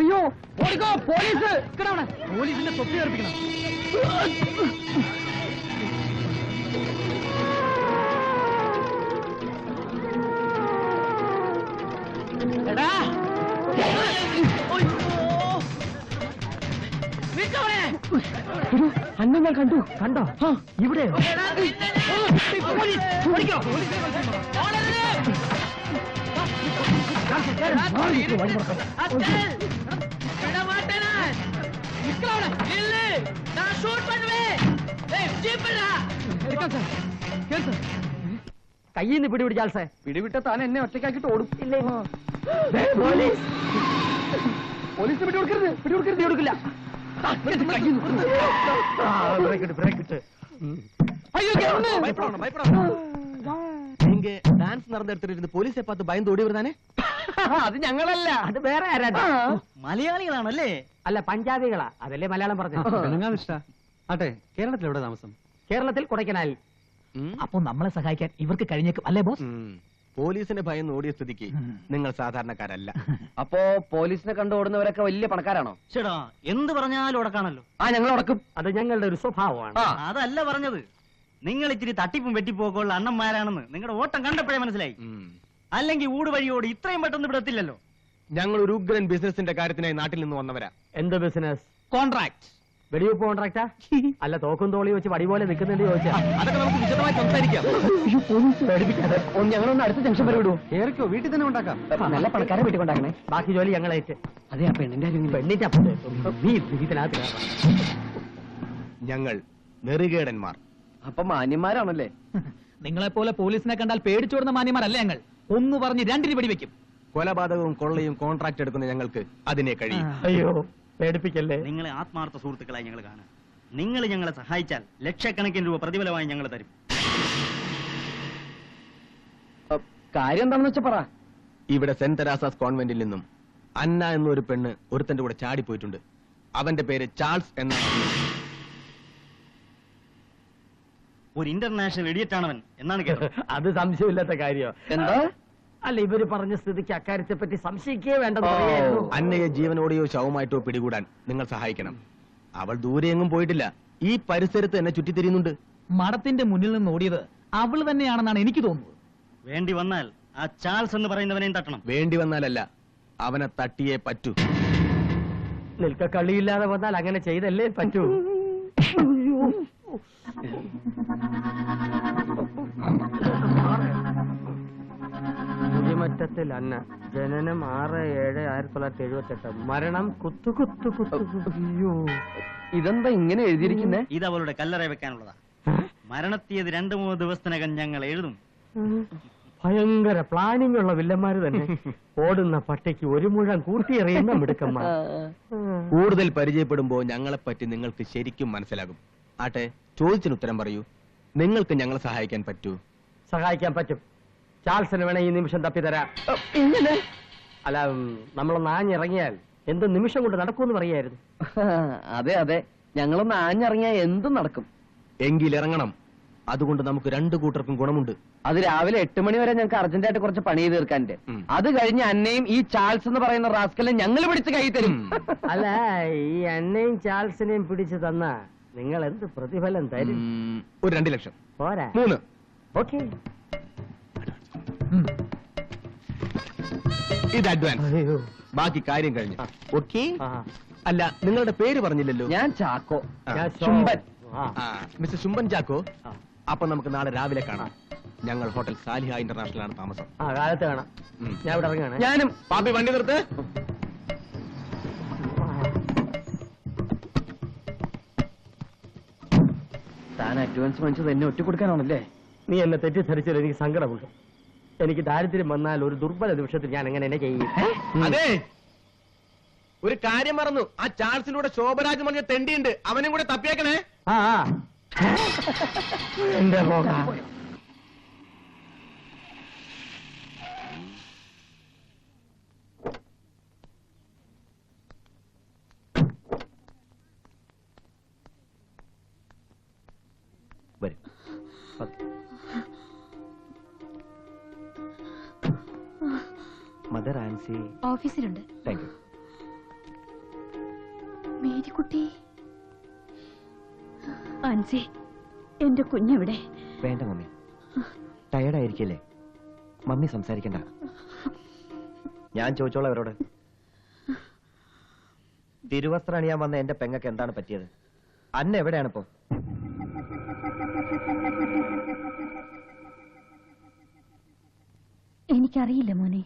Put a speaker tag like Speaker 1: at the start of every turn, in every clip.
Speaker 1: അയ്യോ ഓടിക്കോ പോലീസ് പോലീസിന്റെ തൊപ്പി ഏർപ്പിക്കണം. എടാ അന്ന് ഞാൻ കണ്ടോ ഇവിടെ കയ്യിൽ നിന്ന് പിടിപിടിച്ചാൽ സാർ പിടിവിട്ട താൻ എന്നെ ഒറ്റയ്ക്കാക്കിട്ട് ഓടും. പോലീസ് പിടികൊടുക്കരുത് കൊടുക്കില്ല.
Speaker 2: நீங்க டான்ஸ் நடந்த இடத்துல இருந்து போலீஸை பார்த்து பயந்து ஓடி வருதானே?
Speaker 1: അത് ഞങ്ങളല്ല, അത് വേറെ ആരാ?
Speaker 2: മലയാളികളാണല്ലേ?
Speaker 1: അല്ല, പഞ്ചാബികളാ. അതല്ലേ മലയാളം പറഞ്ഞു.
Speaker 2: ആട്ടെ, കേരളത്തിൽ എവിടെ താമസം?
Speaker 1: കേരളത്തിൽ കൊടൈക്കനാലിൽ.
Speaker 3: അപ്പൊ നമ്മളെ സഹായിക്കാൻ ഇവർക്ക് കഴിഞ്ഞേക്കും അല്ലേ ബോസ്?
Speaker 2: പോലീസിനെ ഭയന്ന് ഓടിയ സ്ഥിതിക്ക് നിങ്ങൾ സാധാരണക്കാരല്ല.
Speaker 1: അപ്പോ പോലീസിനെ കണ്ടു ഓടുന്നവരൊക്കെ വലിയ പണക്കാരാണോ?
Speaker 3: ചേടാ, എന്ത് പറഞ്ഞാലും ഉടക്കാണല്ലോ.
Speaker 1: ഞങ്ങൾ ഉടക്കും. അത് ഞങ്ങളുടെ ഒരു സ്വഭാവമാണ്.
Speaker 3: അതല്ല പറഞ്ഞത്, നിങ്ങൾ ഇച്ചിരി തട്ടിപ്പും വെട്ടിപ്പോക്കുള്ള അണ്ണന്മാരാണെന്ന് നിങ്ങളുടെ ഓട്ടം കണ്ടപ്പോഴേ മനസ്സിലായി. അല്ലെങ്കിൽ ഊട് വഴിയോട് ഇത്രയും പെട്ടെന്ന് ഇവിടെ എത്തില്ലല്ലോ.
Speaker 2: ഞങ്ങൾ ഒരു ഉഗ്രൻ ബിസിനസിന്റെ കാര്യത്തിനായി നാട്ടിൽ നിന്ന് വന്നവരാ.
Speaker 1: എന്ത് ബിസിനസ്?
Speaker 3: കോൺട്രാക്ട്.
Speaker 1: വെടിവെപ്പ് കോൺട്രാക്ടാ? അല്ല, തോക്കും തോളി വെച്ച് വടി പോലെ നിൽക്കുന്നുണ്ട് ചോദിച്ചാ?
Speaker 2: അതൊക്കെ നമുക്ക് വിശദമായി സംസാരിക്കാം.
Speaker 1: ഞങ്ങളൊന്ന് അടുത്ത ജംഗ്ഷൻ വരെ വിടുവോ?
Speaker 2: കേറിക്കോ, വീട്ടിൽ തന്നെ ഉണ്ടാക്കാം.
Speaker 1: നല്ല പണക്കാരെ വീട്ടിൽ കൊണ്ടാക്കണേ. ബാക്കി ജോലി ഞങ്ങളേറ്റ്. അതെ, ആ പെണ്ണിന്റെ അപ്പുറത്ത്
Speaker 2: ഞങ്ങൾ നെറുകേടന്മാർ.
Speaker 1: അപ്പൊ മാന്യന്മാരാണല്ലേ?
Speaker 3: നിങ്ങളെപ്പോലെ പോലീസിനെ കണ്ടാൽ പേടിച്ചോടുന്ന മാന്യന്മാരല്ല ഞങ്ങൾ. ഒന്ന് പറഞ്ഞ് രണ്ടിന് വെടിവെക്കും.
Speaker 2: കൊലപാതകവും കൊള്ളയും കോൺട്രാക്ട് എടുക്കുന്ന ഞങ്ങൾക്ക് അതിനെ കഴിയും.
Speaker 1: അയ്യോ, പേടിപ്പിക്കല്ലേ.
Speaker 3: നിങ്ങളെ ആത്മാർത്ഥ സുഹൃത്തുക്കളായി ഞങ്ങൾ കാണാം. നിങ്ങൾ ഞങ്ങളെ സഹായിച്ചാൽ ലക്ഷക്കണക്കിന് രൂപ പ്രതിഫലമായി ഞങ്ങൾ തരും.
Speaker 1: കാര്യം എന്താണെന്ന് വെച്ചാ പറ.
Speaker 2: ഇവിടെ സെന്റ് തെരാസാസ് കോൺവെന്റിൽ നിന്നും അന്ന എന്നൊരു പെണ്ണ് ഒരുത്തന്റെ കൂടെ ചാടിപ്പോയിട്ടുണ്ട്. അവന്റെ പേര് ചാൾസ് എന്നാണ്.
Speaker 3: ഒരു ഇന്റർനാഷണൽ ഇഡിയറ്റ് ആണവൻ എന്നാണ് കേട്ടത്.
Speaker 1: അത് സംശയമില്ലാത്ത കാര്യം. എന്താ? അല്ല, ഇവര് പറഞ്ഞ സ്ഥിതിക്ക് അക്കാര്യത്തെ പറ്റി സംശയിക്കേ വേണ്ടത്.
Speaker 2: അന്നയെ ജീവനോടെയോ ശവമായിട്ടോ പിടികൂടാൻ നിങ്ങൾ സഹായിക്കണം. അവൾ ദൂരെയെങ്ങും പോയിട്ടില്ല, ഈ പരിസരത്ത് എന്നെ ചുറ്റിത്തിരിയുന്നുണ്ട്.
Speaker 3: മഠത്തിന്റെ മുന്നിൽ നിന്ന് ഓടിയത് അവൾ തന്നെയാണെന്നാണ് എനിക്ക് തോന്നുന്നത്. വേണ്ടി വന്നാൽ ആ ചാൾസ് എന്ന് പറയുന്നവനെയും തട്ടണം.
Speaker 2: വേണ്ടി വന്നാലല്ല, അവനെ തട്ടിയേ പറ്റൂ.
Speaker 1: നിൽക്ക കളിയില്ലാതെ വന്നാൽ അങ്ങനെ ചെയ്തല്ലേ പറ്റൂ. മുടിമറ്റത്തിൽ അന്ന, ജനനം 6/7/1978, മരണം കുത്തു. ഇതെന്താ ഇങ്ങനെ എഴുതിയിരിക്കുന്നേ?
Speaker 3: ഇത് അവളുടെ കല്ലറ വെക്കാനുള്ളതാ. മരണത്തീയതി 2-3 ദിവസത്തിനകം ഞങ്ങൾ എഴുതും.
Speaker 1: ഭയങ്കര പ്ലാനിംഗ് ഉള്ള വില്ലന്മാര് തന്നെ. ഓടുന്ന പട്ടിക്ക് ഒരു മുഴം കൂട്ടിയെറിയുന്ന മിടുക്കന്മാർ.
Speaker 2: കൂടുതൽ പരിചയപ്പെടുമ്പോ ഞങ്ങളെപ്പറ്റി നിങ്ങൾക്ക് ശരിക്കും മനസ്സിലാകും. ആട്ടെ, ചോദിച്ചതിന് ഉത്തരം പറയൂ. നിങ്ങൾക്ക് ഞങ്ങളെ സഹായിക്കാൻ പറ്റൂ?
Speaker 1: സഹായിക്കാൻ പറ്റും. ചാൾസിന് വേണേ ഈ നിമിഷം തപ്പിത്തരാം. അല്ല, നമ്മളൊന്ന് ആഞ്ഞിറങ്ങിയാൽ എന്ത് നിമിഷം കൊണ്ട് നടക്കുമെന്ന് പറയായിരുന്നു. അതെ, ഞങ്ങളൊന്ന് ആഞ്ഞിറങ്ങിയാൽ എന്തും നടക്കും.
Speaker 2: എങ്കിലിറങ്ങണം. അതുകൊണ്ട് നമുക്ക് രണ്ടു കൂട്ടർക്കും ഗുണമുണ്ട്.
Speaker 1: അത് രാവിലെ 8 മണി വരെ ഞങ്ങൾക്ക് അർജന്റായിട്ട് കുറച്ച് പണി ചെയ്ത് തീർക്കാൻ്റെ. അത് കഴിഞ്ഞ് അന്നയും ഈ ചാൾസ് എന്ന് പറയുന്ന റാസ്കലിനെ ഞങ്ങൾ പിടിച്ച് കൈ തരും. അല്ല, ഈ അന്നയും ചാൾസിനെയും പിടിച്ചു തന്നാ നിങ്ങൾ എന്ത് പ്രതിഫലം തരും?
Speaker 2: ഒരു 2 ലക്ഷം.
Speaker 1: പോരാ?
Speaker 2: 3.
Speaker 1: ഓക്കെ.
Speaker 2: ഇത് അഡ്വാൻസ്. ബാക്കി കാര്യം കഴിഞ്ഞു. ഓക്കെ. അല്ല, നിങ്ങളുടെ പേര് പറഞ്ഞില്ലല്ലോ.
Speaker 1: ഞാൻ ചാക്കോ.
Speaker 2: ശുംബൻ. മിസ്റ്റർ ശുംബൻ ചാക്കോ. അപ്പൊ നമുക്ക് നാളെ രാവിലെ കാണാം. ഞങ്ങൾ ഹോട്ടൽ സാലിഹ ഇന്റർനാഷണൽ ആണ് താമസം.
Speaker 1: കാലത്ത് കാണാം. ഞാൻ ഇവിടെ ഇറങ്ങാണ്.
Speaker 2: ഞാനും. പാപ്പി, വണ്ടി നിർത്ത്.
Speaker 1: താൻ അഡ്വാൻസ് വാങ്ങിച്ചത് എന്നെ ഒറ്റക്കൊടുക്കാനാണല്ലേ? നീ എന്നെ തെറ്റിദ്ധരിച്ചത് എനിക്ക് സങ്കടമുണ്ട്. എനിക്ക് ദാരിദ്ര്യം വന്നാൽ ഒരു ദുർബല നിമിഷത്തിൽ ഞാൻ എങ്ങനെ എന്നെ ചെയ്യും?
Speaker 2: അതെ, ഒരു കാര്യം മറന്നു. ആ ചാൾസിലൂടെ ശോഭരാജ് പറഞ്ഞ തെണ്ടിയുണ്ട്, അവനും കൂടെ തപ്പിയേക്കണേ.
Speaker 1: എന്റെ പോക.
Speaker 2: വരും. മദർ ആൻസി
Speaker 4: ഓഫീസിലുണ്ട്.
Speaker 2: Thank you.
Speaker 4: മേരിക്കുട്ടി, ആൻസി, എന്റെ കുഞ്ഞെവിടെ?
Speaker 2: വേണ്ട മമ്മി, ടയർഡായിരിക്കല്ലേ, മമ്മി സംസാരിക്കണ്ട. ഞാൻ ചോദിച്ചോളാം അവരോട്. തിരുവസ്ത്രം അണിയാൻ വന്ന എന്റെ പെങ്ങൾക്ക് എന്താണ് പറ്റിയത്? അന്ന എവിടെയാണിപ്പോ?
Speaker 4: എനിക്കറിയില്ല മോനെ.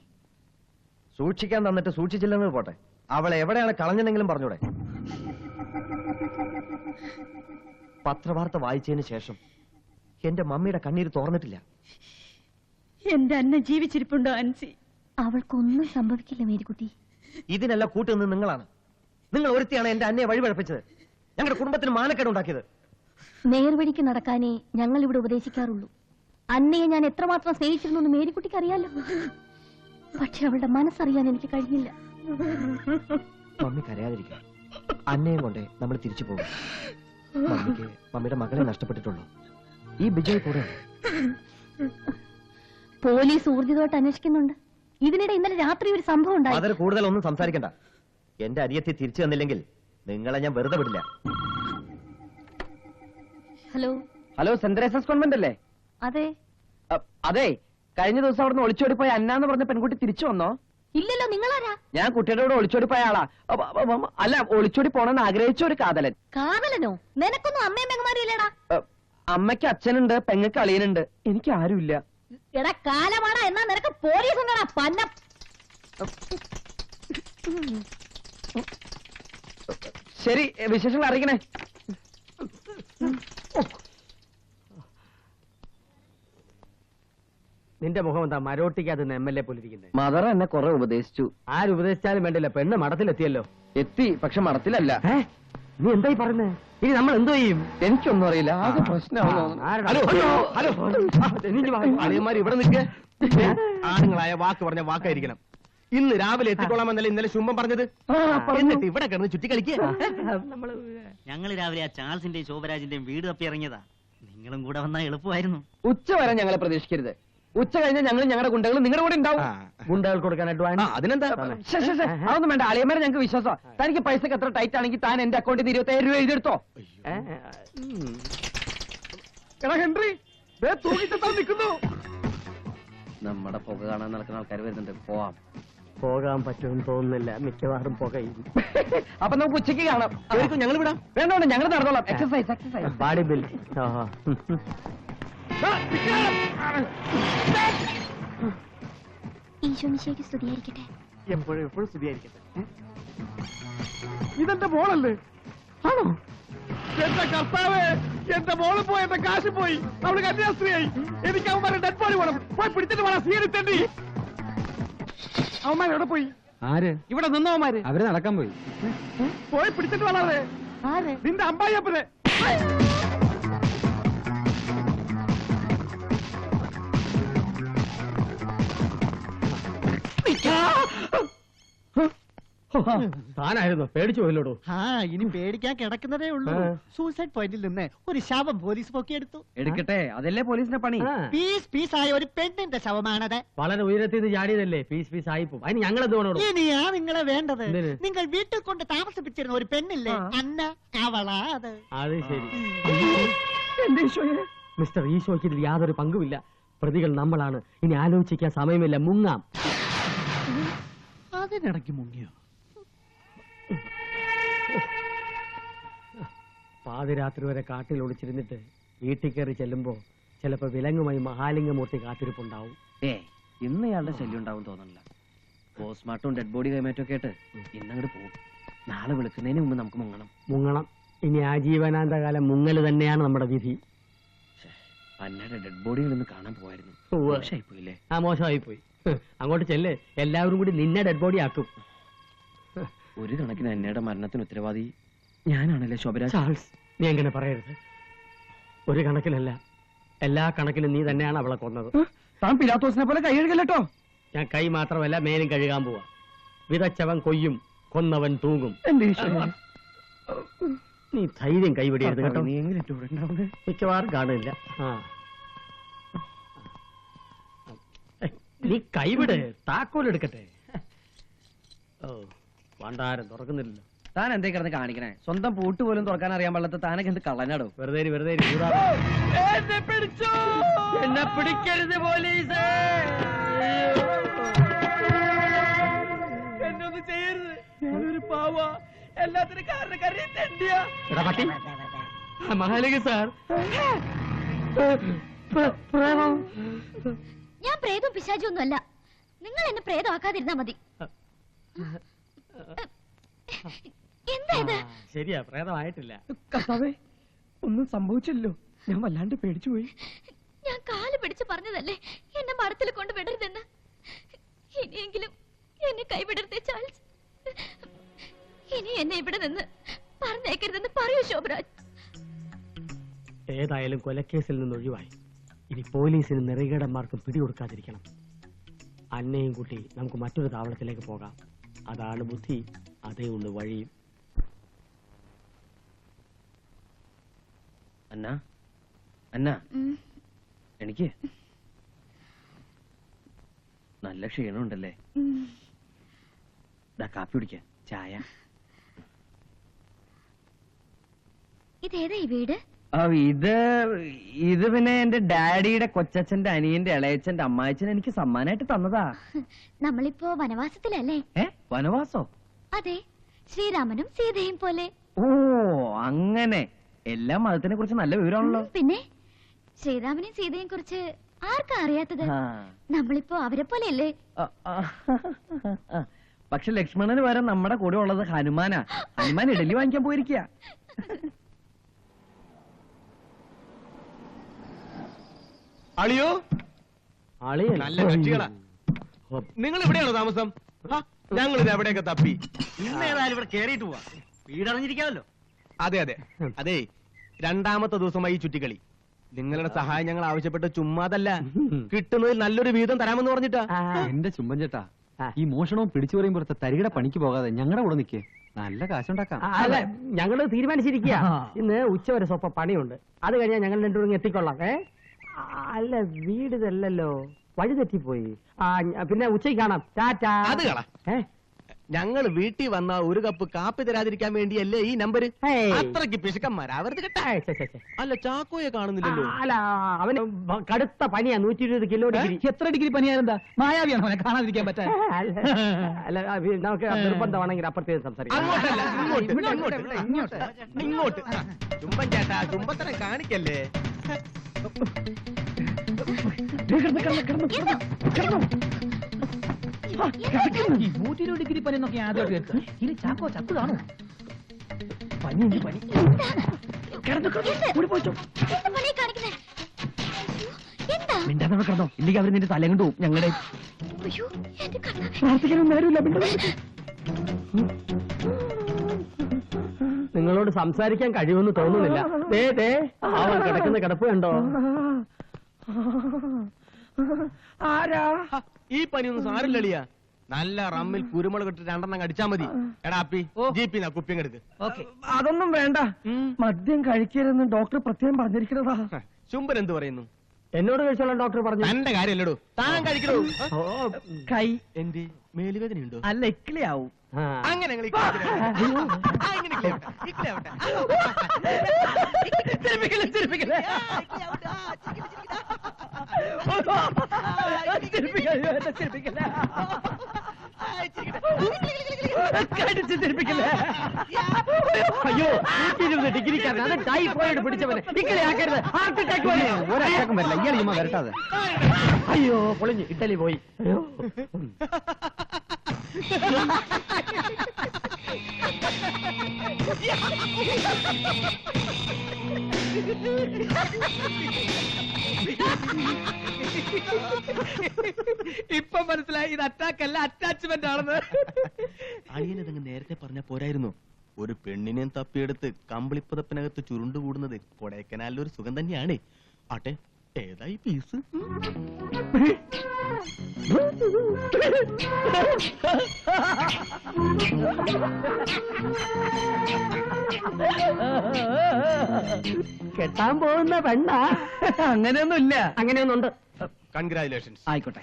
Speaker 2: സൂക്ഷിക്കാൻ തന്നിട്ട് സൂക്ഷിച്ചില്ലെന്ന് പോട്ടെ, അവളെ എവിടെയാണ് കളഞ്ഞെന്നെങ്കിലും പറഞ്ഞൂടെ? പത്രവാർത്ത വായിച്ചതിന് ശേഷം എന്റെ മമ്മിയുടെ കണ്ണീര് തോർന്നിട്ടില്ല.
Speaker 4: എന്റെ അന്ന ജീവിച്ചിരിപ്പുണ്ടോ ആൻസി? അവൾക്കൊന്നും സംഭവിക്കില്ല മേരിക്കുട്ടി.
Speaker 2: ഇതിനെല്ലാം കൂട്ടുന്നത് നിങ്ങളാണ്. നിങ്ങൾ ഒരുത്തിയാണ് എന്റെ അന്നയെ വഴിപഴപ്പിച്ചത്, ഞങ്ങളുടെ കുടുംബത്തിന് മാനക്കേട് ഉണ്ടാക്കിയത്.
Speaker 4: നേർവഴിക്ക് നടക്കാനേ ഞങ്ങൾ ഇവിടെ ഉപദേശിക്കാറുള്ളൂ. അന്നയെ ഞാൻ എത്രമാത്രം സ്നേഹിച്ചിരുന്നു എന്ന് മേരിക്കുട്ടിക്ക് അറിയാലോ. പക്ഷെ അവളുടെ മനസ്സറിയാൻ എനിക്ക് കഴിഞ്ഞില്ല.
Speaker 2: മമ്മി കരയാതിരിക്കാം, അന്നയും കൊണ്ടേ നമ്മൾ തിരിച്ചു പോകും. മമ്മിക്ക് മമ്മിയുടെ മകളെ നഷ്ടപ്പെട്ടിട്ടുള്ളൂ. ഈ ബിജോയ് കൂടെ
Speaker 4: പോലീസ് ഊർജിതമായിട്ട് അന്വേഷിക്കുന്നുണ്ട്. ഇതിനിടെ ഇന്നലെ രാത്രി ഒരു സംഭവം ഉണ്ടായി.
Speaker 2: അതിൽ കൂടുതലൊന്നും സംസാരിക്കണ്ട. എന്റെ അരിയത്തെ തിരിച്ചു തന്നില്ലെങ്കിൽ നിങ്ങളെ ഞാൻ വെറുതെ വിടില്ല.
Speaker 4: Hello
Speaker 1: hello, saint Teresa's convent അല്ലേ?
Speaker 4: അതെ.
Speaker 1: അതെ, കഴിഞ്ഞ ദിവസം അവിടുന്ന് ഒളിച്ചോടിപ്പോയ അന്നാന്ന് പറഞ്ഞ പെൺകുട്ടി തിരിച്ചു വന്നോ?
Speaker 4: ഇല്ലല്ലോ, നിങ്ങളാരാ?
Speaker 1: ഞാൻ കുട്ടിയുടെ കൂടെ ഒളിച്ചോടിപ്പോയ ആളാ. അല്ല, ഒളിച്ചോടി പോണെന്ന് ആഗ്രഹിച്ച ഒരു കാതലൻ.
Speaker 4: കാതലനോ? നിനക്കൊന്നും അമ്മയും പെങ്ങമാരില്ലേടാ?
Speaker 1: അമ്മയ്ക്ക് അച്ഛനുണ്ട്, പെങ്ങൾക്ക് അളിയനുണ്ട്, എനിക്ക് ആരുമില്ല.
Speaker 4: എടാ കാലമാടാ, എന്നാ നിനക്ക് പോലീസ് ഉണ്ടടാ പന്നം.
Speaker 1: ശരി, വിശേഷങ്ങൾ അറിയിക്കണേ.
Speaker 5: നിന്റെ മുഖം എന്താ മരോട്ടിക്കകത്ത് MLA പോലിരിക്കുന്നത്?
Speaker 1: മദർ എന്നെ കുറെ ഉപദേശിച്ചു.
Speaker 5: ആര് ഉപദേശിച്ചാലും വേണ്ടില്ല, പെണ്ണ് മഠത്തിലെത്തിയല്ലോ.
Speaker 1: എത്തി, പക്ഷെ മഠത്തിലല്ല.
Speaker 5: നീ എന്തായി പറയുന്നേ? ഇനി നമ്മൾ എന്തോ ചെയ്യും?
Speaker 1: എനിക്കൊന്നും അറിയില്ല, ആകെ പ്രശ്നമാണോ?
Speaker 2: അളിയന്മാർ ഇവിടെ നിൽക്ക്. ആണുങ്ങളായ വാക്ക് പറഞ്ഞ വാക്കായിരിക്കണം. ഇന്ന് രാവിലെ എത്തിക്കൊള്ളാമെന്നല്ലേ ഇന്നലെ ശുംഭം പറഞ്ഞത്? എന്നിട്ട് ഇവിടെ കിടന്ന് ചുറ്റിക്കളിക്കുക.
Speaker 3: ഞങ്ങൾ രാവിലെ ആ ചാൾസിന്റെയും ശോഭരാജിന്റെയും വീട് തപ്പി ഇറങ്ങിയതാ. നിങ്ങളും കൂടെ വന്നാൽ എളുപ്പമായിരുന്നു.
Speaker 1: ഉച്ച വരെ ഞങ്ങളെ പ്രതീക്ഷിക്കരുത്. ഉച്ച കഴിഞ്ഞാൽ ഞങ്ങൾ ഞങ്ങളുടെ ഗുണ്ടകൾ നിങ്ങളുടെ കൂടെ ഉണ്ടാവും.
Speaker 5: ഗുണ്ടകൾ കൊടുക്കാൻ അഡ്വാൻസ്?
Speaker 2: അതിനെന്താ?
Speaker 1: അതൊന്നും വേണ്ട, അളിയന്മാരെ ഞങ്ങൾക്ക് വിശ്വാസം. തനിക്ക് പൈസക്ക് എത്ര ടൈറ്റ് ആണെങ്കിൽ താൻ എന്റെ അക്കൗണ്ടിൽ 27,000 രൂപ എഴുതിയെടുത്തോ.
Speaker 2: ഹെൻറി നിൽക്കുന്നു.
Speaker 1: നമ്മുടെ പുക കാണാൻ നടക്കുന്ന ആൾക്കാർ വരുന്നുണ്ട്, പോവാം.
Speaker 5: പോകാൻ പറ്റുമെന്ന് തോന്നുന്നില്ല, മിക്കവാറും പുകയും.
Speaker 1: അപ്പൊ നമുക്ക് ഉച്ചയ്ക്ക് കാണാം.
Speaker 2: ഞങ്ങൾ വിടാം.
Speaker 1: വേണ്ട വേണ്ട, ഞങ്ങൾ നടന്നോളാം. Exercise
Speaker 5: body building.
Speaker 4: ഈശോമിശിഹായ്ക്ക് സ്തുതിയായിരിക്കട്ടെ.
Speaker 2: എപ്പോഴും സ്തുതിയായിരിക്കട്ടെ.
Speaker 5: ഇതെന്റെ മോളല്ലേ? ആണോ?
Speaker 2: എന്റെ കർത്താവ്, എന്റെ മോള് പോയി, എന്റെ കാശ് പോയി, അവള് കന്യാസ്ത്രീയായി. എനിക്ക് അവന്മാരെ ഡെഡ് ബോഡി വേണം. പോയി പിടിച്ചിട്ട് വേണം സ്വീകരിച്ചേണ്ടി. അവന്മാരെവിടെ പോയി?
Speaker 5: ആര്?
Speaker 2: ഇവിടെ നിന്നവന്മാര്.
Speaker 5: അവര് നടക്കാൻ പോയി.
Speaker 2: പോയി പിടിച്ചിട്ട് വേണേ. നിന്റെ അമ്പായിയപ്പനെ.
Speaker 5: താനായിരുന്നു, പേടിച്ചു പോയില്ലോടോ.
Speaker 3: ഇനി പേടിക്കാൻ കിടക്കുന്നതേ ഉള്ളൂ. സൂസൈഡ് പോയിന്റിൽ നിന്ന് ഒരു ശവം പോലീസ് പൊക്കിയെടുത്തു.
Speaker 1: എടുക്കട്ടെ, അതല്ലേ പോലീസിന്റെ പണി.
Speaker 3: പീസായ ഒരു പെണ്ണിന്റെ ശവമാണത്.
Speaker 5: വളരെ ഉയരത്തിൽ നിന്ന് ചാടിയതല്ലേ, പീസ് ആയിപ്പോ. അതിന് ഞങ്ങൾ എന്ത് വേണോ?
Speaker 3: ഇനിയാ നിങ്ങളെ വേണ്ടത്.
Speaker 5: എന്തിന്?
Speaker 3: നിങ്ങൾ വീട്ടിൽ കൊണ്ട് താമസിപ്പിച്ചിരുന്ന ഒരു പെണ്ണില്ലേ, അന്ന, അവളാ അത്.
Speaker 5: അത് ശരി. മിസ്റ്റർ ഈശോയ്ക്ക് ഇതിൽ യാതൊരു പങ്കുമില്ല. പ്രതികൾ നമ്മളാണ്. ഇനി ആലോചിക്കാൻ സമയമില്ല, മുങ്ങാം.
Speaker 3: അതിനിടയ്ക്ക് മുങ്ങിയോ?
Speaker 5: പാതിരാത്രി വരെ കാട്ടിൽ ഒളിച്ചിരുന്നിട്ട് വീട്ടിൽ കയറി ചെല്ലുമ്പോ ചിലപ്പോ വിലങ്ങുമായി മഹാലിംഗമൂർത്തി കാത്തിരിപ്പുണ്ടാവും.
Speaker 1: ഇന്ന് ഇയാളുടെ ശല്യം ഉണ്ടാവും തോന്നണില്ല. പോസ്റ്റ്മോർട്ടവും ഡെഡ് ബോഡി കൈമാറ്റം ഒക്കെ ആയിട്ട് ഇന്നങ്ങോട്ട് പോകും. നാളെ വിളിക്കുന്നതിന് മുമ്പ് നമുക്ക്
Speaker 5: മുങ്ങണം. ഇനി ആജീവനാന്തകാലം മുങ്ങല് തന്നെയാണ് നമ്മുടെ വിധി.
Speaker 1: അന്നയുടെ ഡെഡ് ബോഡികൾ ഇന്ന് കാണാൻ പോവായിരുന്നു. മോശമായിപ്പോയില്ലേ?
Speaker 5: മോശമായി പോയി. അങ്ങോട്ട് ചെല്ല്, എല്ലാവരും കൂടി നിന്നെ ഡെഡ് ബോഡി ആക്കും.
Speaker 1: ഒരു കണക്കിന് അന്നയുടെ മരണത്തിന് ഉത്തരവാദി ഞാനാണല്ലേ ശോഭരാജ്?
Speaker 5: ചാൾസ്, നീ എങ്ങനെ പറയരുത്. ഒരു കണക്കിനല്ല, എല്ലാ കണക്കിനും നീ തന്നെയാണ് അവളെ കൊന്നത്.
Speaker 1: താൻ പിലാത്തോസിനെ പോലെ കൈ കഴുകല്ലോ.
Speaker 5: ഞാൻ കൈ മാത്രമല്ല, മേലും കഴുകാൻ പോവാ. വിതച്ചവൻ കൊയ്യും, കൊന്നവൻ തൂങ്ങും. നീ ധൈര്യം കൈവിടിയരുത് കേട്ടോ.
Speaker 1: നീ എങ്ങനെ
Speaker 5: മിക്കവാറും കാണില്ല. നീ കൈവിട്, താക്കോലെടുക്കട്ടെ. ഭണ്ഡാരം തുറക്കുന്നില്ലല്ലോ.
Speaker 1: താൻ എന്തേ കിടന്ന് കാണിക്കണേ? സ്വന്തം പൂട്ട് പോലും തുറക്കാൻ അറിയാൻ പാടില്ലാത്ത താനൊക്കെ എന്ത് കള്ളനാടോ?
Speaker 5: വെറുതെ
Speaker 1: എന്നെ പിടിക്കരുത് പോലീസ്, എന്നൊന്നും ചെയ്യരുത്. ഞാനൊരു പാവ, എല്ലാത്തിനും കാരണക്കാരനെ തെണ്ടിയാ.
Speaker 5: മഹാലിംഗ സാർ,
Speaker 4: ഞാൻ പ്രേതവും പിശാചും ഒന്നും അല്ല. നിങ്ങൾ എന്നെ പ്രേതമാക്കാതിരുന്നാ മതി. എന്താ ഇത്?
Speaker 5: ശരിയാ, പ്രേതമായിട്ടില്ല.
Speaker 2: കർത്താവേ, ഒന്നും സംഭവിച്ചല്ലോ. ഞാൻ വല്ലാണ്ട് പേടിച്ചുപോയി.
Speaker 4: ഞാൻ കാല് പിടിച്ച് പറഞ്ഞതല്ലേ എന്നെ മരത്തിൽ കൊണ്ട് വിടരുതെന്ന്. ഇനിയെങ്കിലും എന്നെ കൈവിടരുതേ ചാൾസ്. ഇനി എന്നെ ഇവിടെ നിന്ന് പറഞ്ഞേക്കരുതെന്ന് പറയൂ ശോഭരാജ്.
Speaker 5: ഏതായാലും കൊലക്കേസിൽ നിന്ന് ഒഴിവായി. ഇനി പോലീസിന് നെറികേടന്മാർക്കും പിടികൊടുക്കാതിരിക്കണം. അന്നയും കൂട്ടി നമുക്ക് മറ്റൊരു താവളത്തിലേക്ക് പോകാം. അതാണ് ബുദ്ധി, അതേ ഉള്ളു വഴിയും.
Speaker 1: അന്ന അന്ന, എനിക്ക് നല്ല ക്ഷീണമുണ്ടല്ലേ? കാപ്പി കുടിക്കാൻ ചായ.
Speaker 4: ഇതേതാ ഈ വീട്?
Speaker 1: ഇത് പിന്നെ എന്റെ ഡാഡിയുടെ കൊച്ചച്ഛന്റെ അനിയന്റെ ഇളയച്ഛന്റെ അമ്മായച്ഛൻ എനിക്ക് സമ്മാനമായിട്ട് തന്നതാ.
Speaker 4: നമ്മളിപ്പോ വനവാസത്തിലല്ലേ?
Speaker 1: വനവാസോ?
Speaker 4: അതെ, ശ്രീരാമനും സീതയും പോലെ.
Speaker 1: ഓ അങ്ങനെ. എല്ലാ മതത്തിനെ കുറിച്ച് നല്ല വിവരമാണല്ലോ.
Speaker 4: പിന്നെ ശ്രീരാമനെയും സീതയും കുറിച്ച് ആർക്കാ അറിയാത്തത്? നമ്മളിപ്പോ അവരെ പോലെയല്ലേ?
Speaker 1: പക്ഷെ ലക്ഷ്മണന് പകരം നമ്മുടെ കൂടെ ഉള്ളത് ഹനുമാനാ. ഹനുമാൻ ഇഡലി വാങ്ങിക്കാൻ പോയിരിക്കുക.
Speaker 6: അളിയോ,
Speaker 5: ആളിയൻ
Speaker 6: നല്ല കക്ഷികളാ. നിങ്ങൾ ഇവിടെയാണോ താമസം? ഞങ്ങൾ ഇത് എവിടെയൊക്കെ തപ്പി.
Speaker 3: ഇന്നേതായാലും ഇവിടെ കേറിയിട്ട് പോവാ. വീടറിഞ്ഞിരിക്കാമല്ലോ.
Speaker 6: അതെ അതെ അതെ, രണ്ടാമത്തെ ദിവസമായി ഈ ചുറ്റിക്കളി. നിങ്ങളുടെ സഹായം ഞങ്ങൾ ആവശ്യപ്പെട്ട് ചുമ്മാതല്ല, കിട്ടുന്നതിൽ നല്ലൊരു വീതം തരാമെന്ന് പറഞ്ഞിട്ടാ.
Speaker 7: എന്റെ ചുമ്പൻ ചേട്ടാ, ഈ മോഷണവും പിടിച്ചു പറയുമ്പോഴത്തെ തരികിട പണിക്ക് പോകാതെ ഞങ്ങളുടെ കൂടെ നിൽക്കേ, നല്ല കാശുണ്ടാക്കാം.
Speaker 5: അല്ല, ഞങ്ങള് തീരുമാനിച്ചിരിക്കുക. ഇന്ന് ഉച്ചവരെ സ്വപ്പ പണിയുണ്ട്. അത് കഴിഞ്ഞാൽ ഞങ്ങൾ രണ്ടുപേരും എത്തിക്കൊള്ളാം. അല്ല, വീട് ഇതല്ലല്ലോ, വഴി തെറ്റിപ്പോയി. പിന്നെ ഉച്ചയ്ക്ക് കാണാം. ടാറ്റാ.
Speaker 6: അത് കള. ഞങ്ങൾ വീട്ടിൽ വന്ന ഒരു കപ്പ് കാപ്പി തരാതിരിക്കാൻ വേണ്ടിയല്ലേ ഈ നമ്പര്? അത്രയ്ക്ക് പിശുക്കന്മാരാവരുത് കേട്ടാ. അല്ല, ചാക്കോയെ കാണുന്നില്ലല്ലോ.
Speaker 5: അല്ല, അവന് കടുത്ത പനിയാ, 120 കിലോ ഡിഗ്രി.
Speaker 7: എത്ര ഡിഗ്രി പനിയായിരുന്നാ? മായാവിയാണ് അവനെ കാണാതിരിക്കാൻ പറ്റാ.
Speaker 5: അല്ല, നമുക്ക് നിർബന്ധമാണെങ്കിൽ അപ്പുറത്തേക്ക് സംസാരിക്കാം.
Speaker 6: അങ്ങോട്ടല്ല, ഇങ്ങോട്ട്. ഇങ്ങോട്ട്. ചുംബൻ ചേട്ടാ, ചുംബത്തരം കാണിക്കല്ലേ.
Speaker 7: ഈ 120 ഡിഗ്രി പനി എന്നൊക്കെ ആദ്യമായിട്ട് കേൾക്കുക. ഇനി ചാക്കോ ചത്തു കാണും. പനി പനി
Speaker 1: മിണ്ടാതെ കിടന്നോ, ഇല്ലെങ്കിൽ അവർ നിന്റെ തലയും കൊണ്ട് പോകും. ഞങ്ങളുടെ പ്രാർത്ഥിക്കാനൊന്നും ആരുമില്ല.
Speaker 5: നിങ്ങളോട് സംസാരിക്കാൻ കഴിയുമെന്ന് തോന്നുന്നില്ല. അവൻ കിടക്കുന്ന കിടപ്പ് കണ്ടോ?
Speaker 1: ആരാ?
Speaker 6: ഈ പനിയൊന്നും സാരില്ലളിയാ. നല്ല റമ്മിൽ കുരുമുളക് ഇട്ട് 2 അടിച്ചാ മതി. എടാ അപ്പി, ജീപ്പിന്നാ കുപ്പിയും എടുക്ക്.
Speaker 1: അതൊന്നും വേണ്ട. മദ്യം കഴിക്കരുതെന്ന് ഡോക്ടർ പ്രത്യേകം പറഞ്ഞിരിക്കണതാ.
Speaker 6: ചുംബൻ എന്ത് പറയുന്നു?
Speaker 5: എന്നോട് കഴിച്ചോളാം ഡോക്ടർ പറഞ്ഞു.
Speaker 6: തന്റെ കാര്യല്ലടോ, താൻ കഴിക്കണോ?
Speaker 1: കൈ
Speaker 6: എന്റെ മേലുവേദനയുണ്ടോ?
Speaker 1: അല്ല, ഇക്ലിയാവും.
Speaker 6: അങ്ങനെ
Speaker 5: അയ്യോ, 120 ഡിഗ്രിക്കാരൻ, അത് ടൈഫോയിഡ് പിടിച്ചവന്. ഇക്കളിയാക്കരുത്, ഹാർട്ട് അറ്റാക്ക് വരും.
Speaker 7: ഒരറ്റാക്കും വരില്ല, ഇയാൾ ചുമ്മാ വരട്ടാതെ.
Speaker 5: അയ്യോ, പൊളിഞ്ഞു, ഇറ്റലി പോയി. അയ്യോ,
Speaker 6: ഇപ്പൊ മനസ്സിലായി, ഇത് അറ്റാക്ക് അല്ല, അറ്റാച്ച്മെന്റ് ആണെന്ന്. അളിയനതങ്ങ് നേരത്തെ പറഞ്ഞ പോരായിരുന്നു. ഒരു പെണ്ണിനെയും തപ്പിയെടുത്ത് കമ്പിളിപ്പതപ്പിനകത്ത് ചുരുണ്ടുകൂടുന്നത് കൊടൈക്കനാലിലൊരു സുഖം തന്നെയാണ്. ആട്ടെ, ഏതായി പീസ്?
Speaker 5: കെട്ടാൻ പോകുന്ന പെണ്ണ?
Speaker 1: അങ്ങനെയൊന്നുമില്ല.
Speaker 5: അങ്ങനെയൊന്നുണ്ട്.
Speaker 6: കൺഗ്രാജുലേഷൻസ്.
Speaker 1: ആയിക്കോട്ടെ.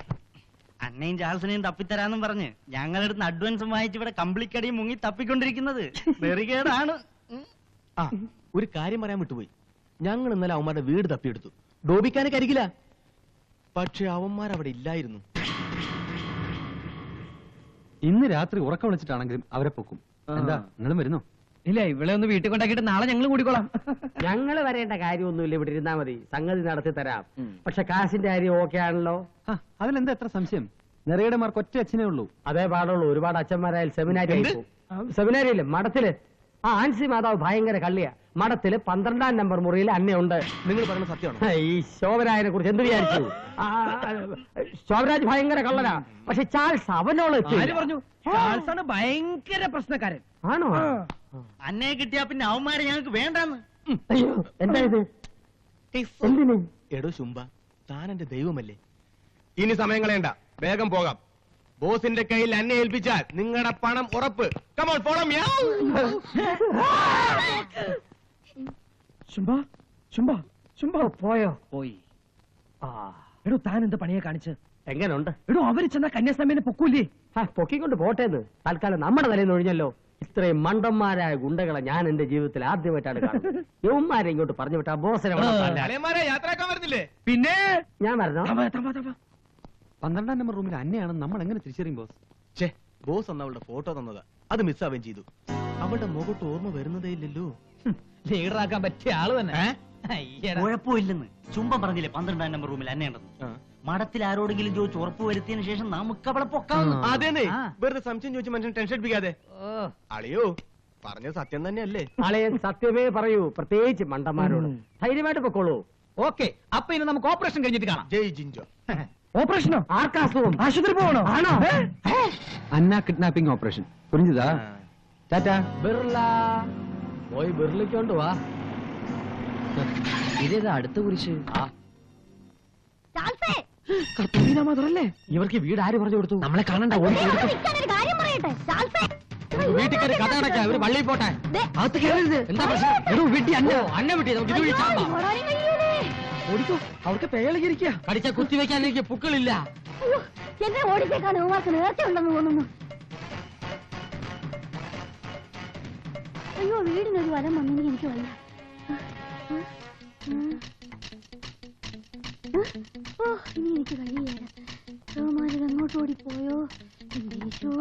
Speaker 3: അന്നയും ചാൾസിനെയും തപ്പിത്തരാന്നും പറഞ്ഞ് ഞങ്ങളെടുത്ത് അഡ്വാൻസും വാങ്ങിച്ച് ഇവിടെ കമ്പിളിക്കടിയും മുങ്ങി തപ്പിക്കൊണ്ടിരിക്കുന്നത് വെറുകേടാണ്.
Speaker 6: ആ ഒരു കാര്യം പറയാൻ വിട്ടുപോയി. ഞങ്ങൾ ഇന്നലെ അവന്മാരുടെ വീട് തപ്പിയെടുത്തു. ഡോബിക്കാനെ കരികില്ല, പക്ഷെ അവന്മാർ അവിടെ ഇല്ലായിരുന്നു.
Speaker 8: ഇന്ന് രാത്രി ഉറക്കം വിളിച്ചിട്ടാണെങ്കിലും അവരെ പൊക്കും. എന്താ നിങ്ങളും വരുന്നോ?
Speaker 1: ഇല്ല, ഇവിടെ ഒന്ന് വീട്ടിൽ കൊണ്ടാക്കിയിട്ട് നാളെ ഞങ്ങൾ കൂടിക്കോളാം.
Speaker 5: ഞങ്ങള് വരേണ്ട കാര്യമൊന്നുമില്ല, ഇവിടെ ഇരുന്നാ മതി, സംഗതി നടത്തി തരാം. പക്ഷെ കാശിന്റെ കാര്യം ഓക്കെ ആണല്ലോ?
Speaker 8: അതിലെന്താ എത്ര സംശയം? നിറയുടെ മാർക്ക് ഒറ്റ അച്ഛനേ ഉള്ളൂ.
Speaker 5: അതേ പാടുള്ളൂ. ഒരുപാട് അച്ഛന്മാരായാൽ സെമിനാരി സെമിനാരിയില്ലേ മഠത്തില് ആൻസി മാതാവ് ഭയങ്കര കള്ളിയാ. മഠത്തില് 12-ാം നമ്പർ മുറിയിൽ അന്നയുണ്ട്.
Speaker 6: നിങ്ങൾ പറയുന്ന സത്യമാണോ?
Speaker 5: ഈ ശോഭരാജിനെ കുറിച്ച് എന്ത് വിചാരിച്ചു? ശോഭരാജ് ഭയങ്കര കള്ളനാ. പക്ഷെ ചാൾസ് അവനോട്
Speaker 1: പറഞ്ഞു ചാൾസാണ് ഭയങ്കര പ്രശ്നക്കാരൻ.
Speaker 5: ആണോ?
Speaker 3: അന്നയെ കിട്ടിയാ പിന്നെ അവന്മാരെ ഞങ്ങൾക്ക് വേണ്ടെന്ന്.
Speaker 5: അയ്യോ, എന്താ ഇത്? എന്തിന്?
Speaker 6: എടോ ശുംഭ, താൻ എന്റെ ദൈവമല്ലേ. ഇനി സമയം കളയണ്ട, വേഗം പോകാം. ബോസിന്റെ കയ്യിൽ അന്നെ ഏൽപ്പിച്ചാൽ നിങ്ങളുടെ പണം ഉറപ്പ്. Come on follow me.
Speaker 5: പോയോ?
Speaker 1: പോയി.
Speaker 7: എടോ താൻ എന്താ പണിയെ കാണിച്ച്?
Speaker 5: എങ്ങനുണ്ട്?
Speaker 7: എടോ അവര് ചെന്ന കന്യാസ്വാമിനെ പൊക്കൂലേ?
Speaker 5: പൊക്കിക്കൊണ്ട് പോട്ടേന്ന്. തൽക്കാലം നമ്മുടെ തലേന്ന് ഒഴിഞ്ഞല്ലോ. ഇത്രയും മണ്ടന്മാരായ ഗുണ്ടകളെ ഞാൻ എന്റെ ജീവിതത്തിൽ ആദ്യമായിട്ടാണ് കാണുന്നത്. യവന്മാരെ ഇങ്ങോട്ട് പറഞ്ഞു വിട്ടാ ബോസിനെ
Speaker 6: യാത്രയാക്കാൻ വരുന്നില്ലേ?
Speaker 1: പിന്നെ
Speaker 5: ഞാൻ വരണോ?
Speaker 8: 12-ാം നമ്പർ റൂമിൽ അന്നയാണെന്ന് നമ്മൾ എങ്ങനെ തിരിച്ചറിയും ബോസ്?
Speaker 6: ഛേ, ബോസ് അന്ന് അവളുടെ ഫോട്ടോ തന്നതാ, അത് മിസ്സാവുകയും ചെയ്തു. അവളുടെ മുഖത്ത് ഓർമ്മ വരുന്നതേ ഇല്ലല്ലോ.
Speaker 7: ലീഡറാക്കാൻ പറ്റിയ ആള് തന്നെ.
Speaker 3: കുഴപ്പമില്ലെന്ന് ചുംബം പറഞ്ഞില്ലേ 12-ാം നമ്പർ റൂമിൽ അന്നയുണ്ടെന്ന്. മഠത്തിൽ ആരോടെങ്കിലും ചോദിച്ച് ഉറപ്പ് വരുത്തിയതിനു ശേഷം നമുക്ക് അവളെ പൊക്കാം.
Speaker 6: അതേന്നെ, വെറുതെ സംശയം ചോദിച്ച് മനുഷ്യൻ ടെൻഷൻ അടിപ്പിക്കാതെ. അളിയോ പറഞ്ഞത് സത്യം തന്നെയല്ലേ?
Speaker 5: അളയൻ സത്യമേ പറയൂ, പ്രത്യേകിച്ച് മണ്ടന്മാരോട്. ധൈര്യമായിട്ട് പൊക്കോളൂ.
Speaker 7: ഓക്കെ, അപ്പൊ ഇനി നമുക്ക് ഓപ്പറേഷൻ കഴിഞ്ഞിട്ട് കാണാം.
Speaker 6: ജയ് ജിഞ്ചോ.
Speaker 7: ഓപ്പറേഷനോ?
Speaker 5: ആർക്കാസുഖം?
Speaker 7: ആശുപത്രി പോകണോ?
Speaker 5: ആണോ?
Speaker 8: അന്ന കിഡ്നാപ്പിംഗ് ഓപ്പറേഷൻ പുരിഞ്ഞതാ. ടാറ്റാ.
Speaker 5: ബിർള പോയി ബിർളിക്കൊണ്ട് വാ.
Speaker 2: ഇതേതാ അടുത്ത കുരിശ്?
Speaker 4: ചാൾസേ,
Speaker 5: മാത്രല്ലേ ഇവർക്ക് വീട് ആര് പറഞ്ഞു കൊടുത്തു?
Speaker 2: നമ്മളെ കാണണ്ട.
Speaker 4: ഇവിടെ നിൽക്കാനൊരു കാര്യം പറയട്ടെ. ചാൾസേ,
Speaker 5: വീട്ടിൽ കയറി കഥ അടയ്ക്കാം. അവര് പള്ളിയിൽ പോട്ടെ. അകത്ത് കയറരുത്. എന്താ പ്രശ്നം? എടോ വീട്ടിൽ അന്ന വീട്ടിൽ നമുക്ക് ഇത്
Speaker 4: അയ്യോ,
Speaker 5: വിളിച്ചാ
Speaker 4: ഓടാനും കഴിയൂലേ.
Speaker 5: ഓടിക്കോ. അവർക്ക് പേളിരിക്കുക. കടിച്ച കുത്തി വെക്കാൻ എനിക്ക് പുക്കളില്ല.
Speaker 4: അയ്യോ, എന്നെ ഓടിച്ചേക്കാൻ ഉമാർക്ക് നേരത്തെ ഉണ്ടെന്ന് തോന്നുന്നു. അയ്യോ, വീടിനൊരു വരം വന്നെങ്കിൽ എനിക്ക് വയ്യ. ഓ, ഇനി എനിക്ക് കഴിയേല. രോമാരിൽ അങ്ങോട്ട് ഓടിപ്പോയോ? എന്റെ ഈശോ.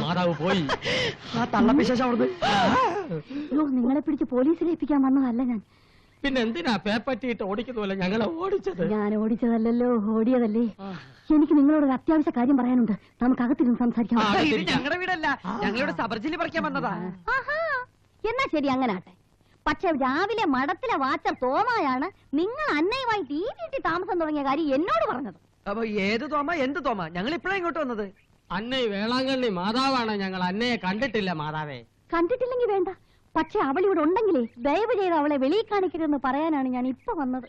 Speaker 5: മാതാവ് പോയി. ആ തള്ളപ്പിശേഷം അവിടുന്ന്.
Speaker 4: അയ്യോ, നിങ്ങളെ പിടിച്ച് പോലീസിൽ ഏൽപ്പിക്കാൻ വന്നതല്ല ഞാൻ.
Speaker 5: പിന്നെ എന്തിനാ പേപ്പറ്റിയിട്ട് ഓടിക്കുന്ന പോലെ ഞങ്ങളെ ഓടിച്ചത്?
Speaker 4: ഞാൻ ഓടിച്ചതല്ലല്ലോ, ഓടിയതല്ലേ. എനിക്ക് നിങ്ങളോട് ഒരു അത്യാവശ്യ കാര്യം പറയാനുണ്ട്. നമുക്ക് അകത്തിരുന്ന് സംസാരിക്കാം.
Speaker 1: ഇത് ഞങ്ങളുടെ വീടല്ല, ഞങ്ങളുടെ സബർജില് പറിക്കാൻ വന്നതാ.
Speaker 4: ആഹാ, എന്നാ ശരി, അങ്ങനെ ആട്ടെ. പക്ഷെ രാവിലെ മഠത്തിലെ വാച്ചർ തോമയാണ് നിങ്ങൾ അന്നയുമായിട്ട് ഈ വീട്ടിൽ താമസം തുടങ്ങിയ കാര്യം എന്നോട് പറഞ്ഞത്.
Speaker 1: അപ്പൊ ഏത് തോമ എന്ത് തോമ? ഞങ്ങൾ ഇപ്പഴാ ഇങ്ങോട്ട് വന്നത്.
Speaker 5: അന്നേ വേളാങ്കണ്ണി മാതാവാണ്. ഞങ്ങൾ അന്നയെ കണ്ടിട്ടില്ല മാതാവേ.
Speaker 4: കണ്ടിട്ടില്ലെങ്കിൽ വേണ്ട, പക്ഷെ അവൾ ഇവിടെ ഉണ്ടെങ്കിലേ ദയവ് ചെയ്ത് അവളെ വെളിയിൽ കാണിക്കരുതെന്ന് പറയാനാണ് ഞാൻ ഇപ്പൊ വന്നത്.